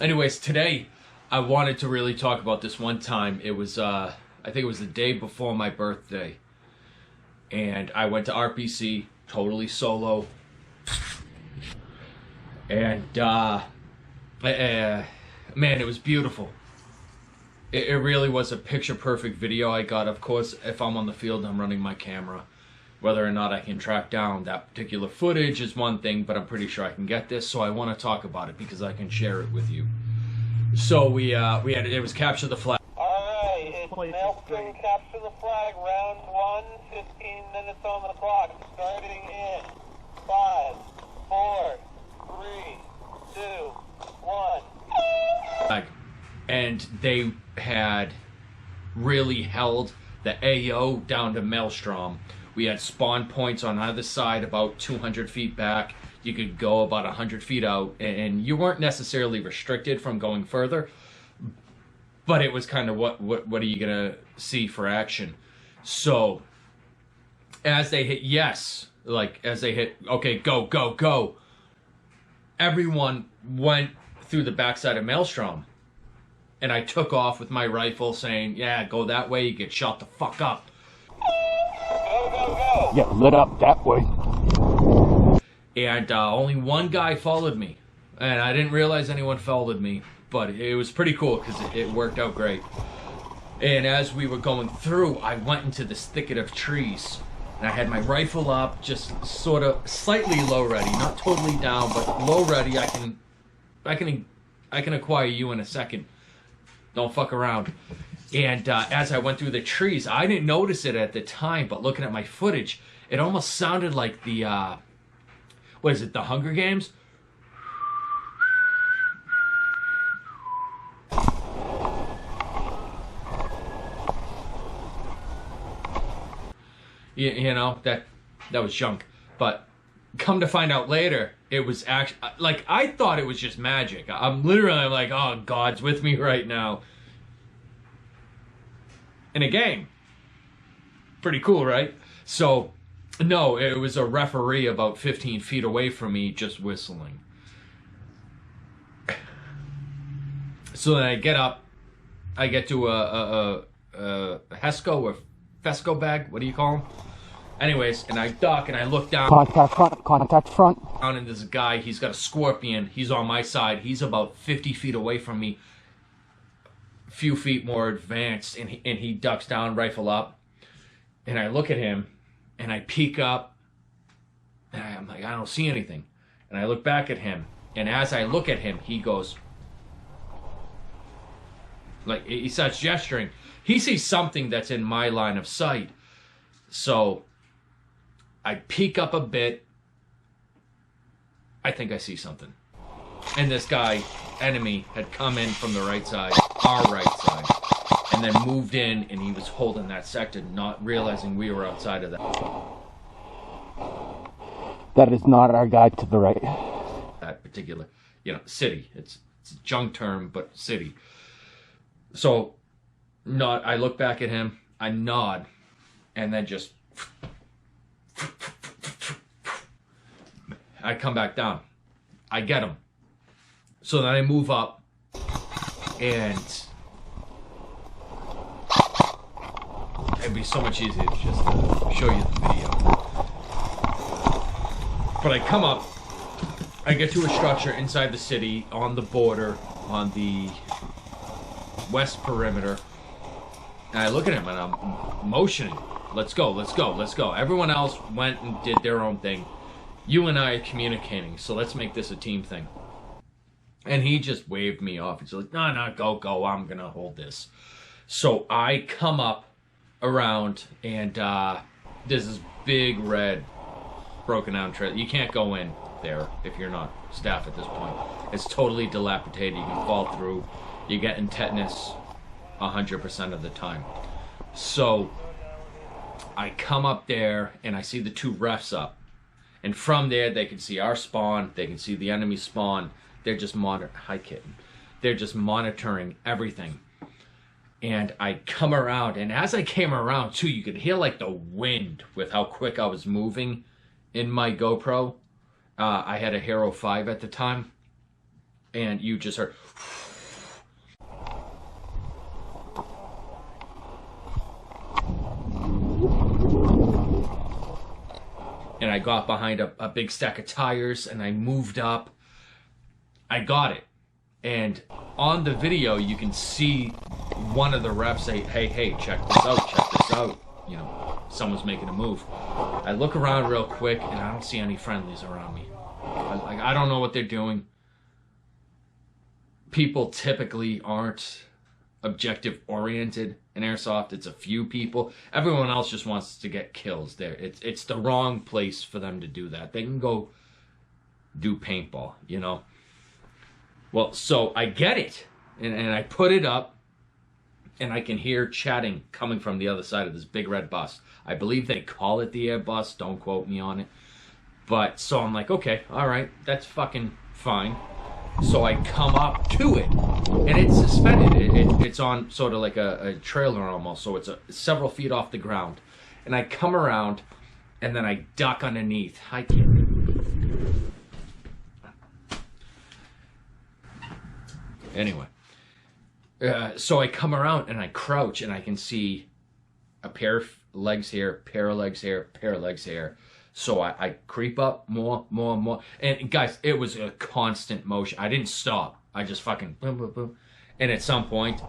Anyways, today I wanted to really talk about this one time. It was, I think it was the day before my birthday. And I went to RPC, totally solo. And, man, it was beautiful. It really was a picture-perfect video I got. Of course, if I'm on the field, I'm running my camera. Whether or not I can track down that particular footage is one thing, but I'm pretty sure I can get this, so I want to talk about it because I can share it with you. So we had, it was Capture the Flag. Alright, it's Nelson, Capture the Flag, round 1, 15 minutes on the clock, starting in 5, 4, 3, 2, 1. And they had really held the AO down to Maelstrom. We had spawn points on either side about 200 feet back. You could go about 100 feet out, and you weren't necessarily restricted from going further, but it was kind of what are you gonna see for action? So as they hit yes, like as they hit okay, go, go, go, everyone went through the backside of Maelstrom. And I took off with my rifle saying, yeah, go that way, you get shot the fuck up. Go, go, go! Yeah, lit up that way. And only one guy followed me. And I didn't realize anyone followed me. But it was pretty cool because it worked out great. And as we were going through, I went into this thicket of trees. And I had my rifle up, just sort of slightly low ready. Not totally down, but low ready. I can acquire you in a second. Don't fuck around. And as I went through the trees, I didn't notice it at the time, but looking at my footage, it almost sounded like the, what is it, the Hunger Games? You know, that was junk. But come to find out later, it was actually, like, I thought it was just magic. I'm literally like, oh, God's with me right now. In a game. Pretty cool, right? So, no, it was a referee about 15 feet away from me just whistling. So then I get up, I get to a Hesco or Fesco bag, what do you call them? Anyways, and I duck and I look down. Contact front, contact front. And there's a guy, he's got a scorpion, he's on my side, he's about 50 feet away from me, a few feet more advanced, and he ducks down, rifle up, and I look at him, and I peek up, and I'm like, I don't see anything, and I look back at him, and as I look at him, he goes, like, he starts gesturing, he sees something that's in my line of sight, so I peek up a bit. I think I see something. And this guy, enemy, had come in from the right side, our right side, and then moved in, and he was holding that sector, not realizing we were outside of that. That is not our guy to the right. That particular, city. It's a junk term, but city. So, I look back at him, I nod, and then just I come back down. I get him. So then I move up, and it'd be so much easier to just show you the video. But I come up, I get to a structure inside the city, on the border, on the west perimeter, and I look at him and I'm motioning. Let's go, let's go, let's go. Everyone else went and did their own thing. You and I are communicating, so let's make this a team thing. And he just waved me off. He's like, no, go, I'm gonna hold this. So I come up around, and there's this big red broken down trail. You can't go in there if you're not staff at this point. It's totally dilapidated. You can fall through. You're getting tetanus 100% of the time. So I come up there, and I see the two refs up. And from there, they can see our spawn. They can see the enemy spawn. They're just Hi, kitten. They're just monitoring everything. And I come around, and as I came around, too, you could hear, like, the wind with how quick I was moving in my GoPro. I had a Hero 5 at the time. and you just heard. And I got behind a big stack of tires, and I moved up. I got it. And on the video, you can see one of the reps say, hey, check this out. You know, someone's making a move. I look around real quick, and I don't see any friendlies around me. I don't know what they're doing. People typically aren't objective-oriented in Airsoft. It's a few people. Everyone else just wants to get kills there. It's the wrong place for them to do that. They can go do paintball, you know. Well, so I get it, and I put it up, and I can hear chatting coming from the other side of this big red bus. I believe they call it the Airbus. Don't quote me on it. But, so I'm like, okay, all right, that's fucking fine. So I come up to it, and it's suspended. It's on sort of like a trailer almost, so it's several feet off the ground. And I come around, and then I duck underneath. Hi, kid. Anyway, so I come around, and I crouch, and I can see a pair of legs here, pair of legs here, pair of legs here. So I creep up more. And guys, it was a constant motion. I didn't stop. I just fucking boom, boom, boom. And at some point,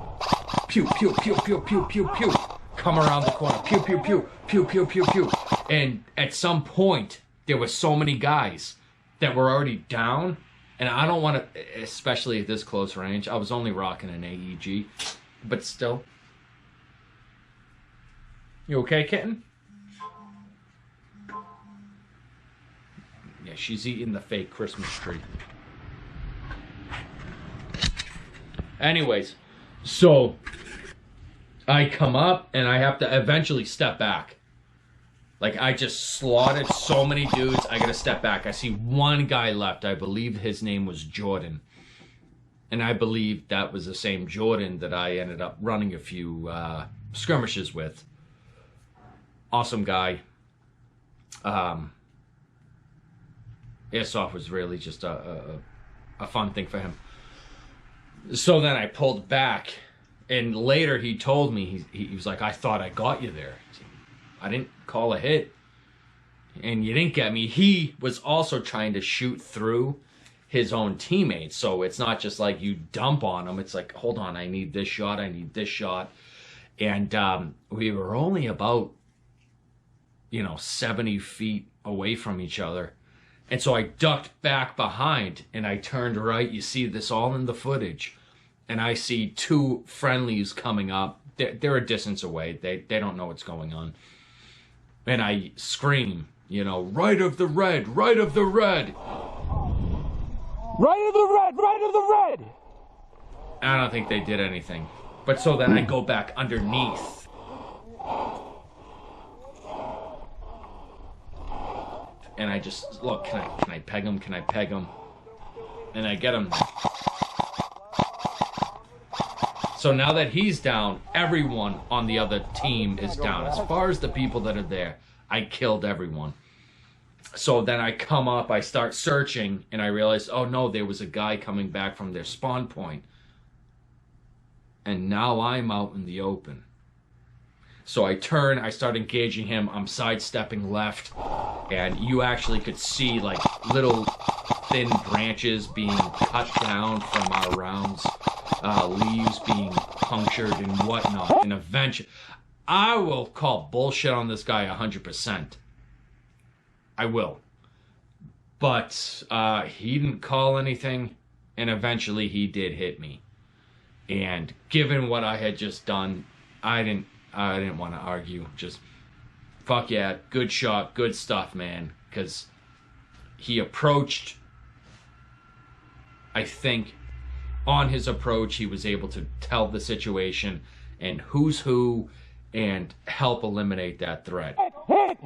pew, pew, pew, pew, pew, pew, pew. Come around the corner, pew, pew, pew, pew, pew, pew, pew. And at some point, there were so many guys that were already down. And I don't want to, especially at this close range, I was only rocking an AEG. But still. You okay, kitten? Yeah, she's eating the fake Christmas tree. Anyways, so I come up and I have to eventually step back. Like, I just slaughtered so many dudes, I gotta step back. I see one guy left. I believe his name was Jordan. And I believe that was the same Jordan that I ended up running a few skirmishes with. Awesome guy. Airsoft was really just a fun thing for him. So then I pulled back, and later he told me, he was like, I thought I got you there. I didn't call a hit, and you didn't get me. He was also trying to shoot through his own teammates, so it's not just like you dump on him. It's like, hold on, I need this shot, I need this shot. And we were only about, 70 feet away from each other. And so I ducked back behind, and I turned right. You see this all in the footage. And I see two friendlies coming up. They're a distance away. They don't know what's going on. And I scream, right of the red, right of the red. Right of the red, right of the red. I don't think they did anything. But so then I go back underneath. And I just, look, can I peg him? Can I peg him? And I get him. So now that he's down, everyone on the other team is down. As far as the people that are there, I killed everyone. So then I come up, I start searching, and I realize, oh no, there was a guy coming back from their spawn point. And now I'm out in the open. So I turn, I start engaging him, I'm sidestepping left, and you actually could see like little thin branches being cut down from our rounds, leaves being punctured and whatnot. And eventually, I will call bullshit on this guy 100%. I will. But he didn't call anything, and eventually he did hit me. And given what I had just done, I didn't want to argue. Just, fuck yeah, good shot, good stuff, man. Because he approached, I think, on his approach, he was able to tell the situation and who's who and help eliminate that threat. Hit!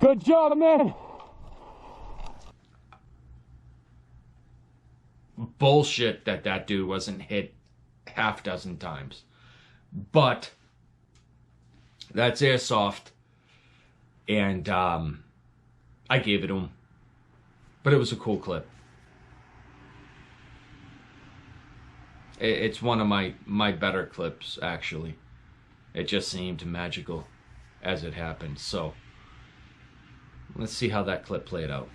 Good job, man. Bullshit that dude wasn't hit half dozen times. But that's Airsoft. And I gave it to him. But it was a cool clip. It's one of my better clips, actually. It just seemed magical as it happened. So let's see how that clip played out.